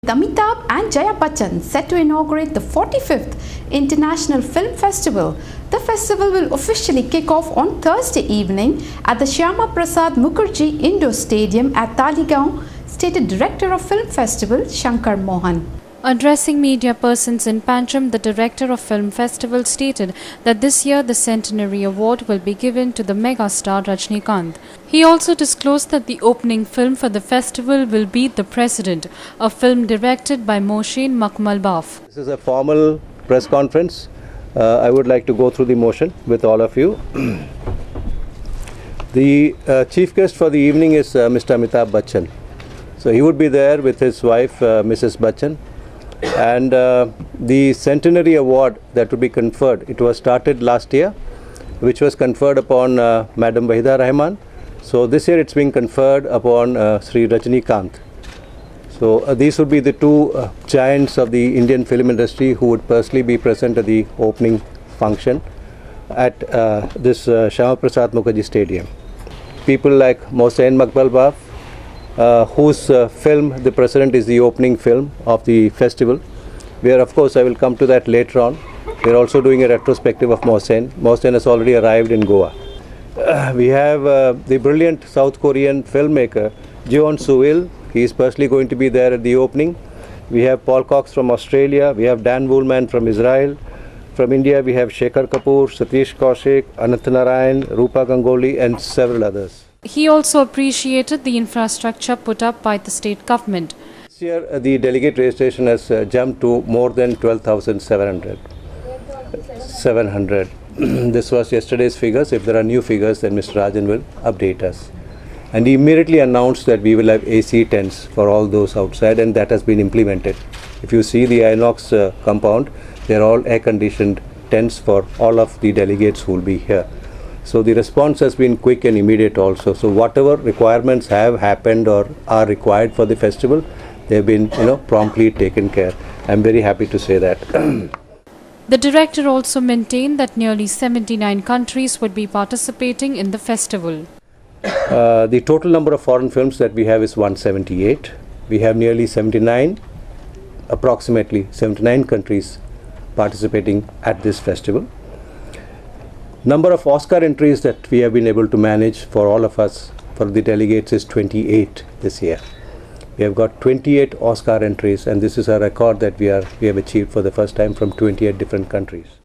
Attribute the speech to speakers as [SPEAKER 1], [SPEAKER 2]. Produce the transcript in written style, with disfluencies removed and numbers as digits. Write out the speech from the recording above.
[SPEAKER 1] Amitabh and Jaya Bachchan set to inaugurate the 45th International Film Festival. The festival will officially kick off on Thursday evening at the Shyama Prasad Mukherjee Indoor Stadium at Talegaon, stated Director of Film Festival Shankar Mohan.
[SPEAKER 2] Addressing media persons in Pantram, the director of Film Festival stated that this year the Centenary Award will be given to the megastar Rajinikanth. He also disclosed that the opening film for the festival will be The President, a film directed by Mohsen Makmalbaf.
[SPEAKER 3] This is a formal press conference. I would like to go through the motion with all of you. The chief guest for the evening is Mr. Amitabh Bachchan. So he would be there with his wife, Mrs. Bachchan. And the Centenary Award that would be conferred, it was started last year, which was conferred upon Madam Wahida Rahman. So this year it's being conferred upon Sri Rajinikanth. So these would be the two giants of the Indian film industry who would personally be present at the opening function at this Shyama Prasad Mukherjee Stadium. People like Mohsen Makmalbaf, whose film The President is the opening film of the festival, where of course I will come to that later on. We are also doing a retrospective of Mohsen. Mohsen has already arrived in Goa. We have the brilliant South Korean filmmaker Jeon Soo-il. He is personally going to be there at the opening. We have Paul Cox from Australia. We have Dan Woolman from Israel. From India we have Shekhar Kapoor, Satish Kaushik, Anant Narayan, Rupa Ganguly and several others.
[SPEAKER 2] He also appreciated the infrastructure put up by the state government.
[SPEAKER 3] This year the delegate registration has jumped to more than 12,700. This was yesterday's figures. If there are new figures, then Mr. Rajan will update us. And he immediately announced that we will have AC tents for all those outside, and that has been implemented. If you see the Inox compound, they are all air-conditioned tents for all of the delegates who will be here. So the response has been quick and immediate also. So whatever requirements have happened or are required for the festival, they have been promptly taken care. I am very happy to say that.
[SPEAKER 2] The director also maintained that nearly 79 countries would be participating in the festival.
[SPEAKER 3] The total number of foreign films that we have is 178. We have nearly 79, approximately 79 countries participating at this festival. Number of Oscar entries that we have been able to manage for all of us, for the delegates, is 28 this year. We have got 28 Oscar entries, and this is a record that we have achieved for the first time from 28 different countries.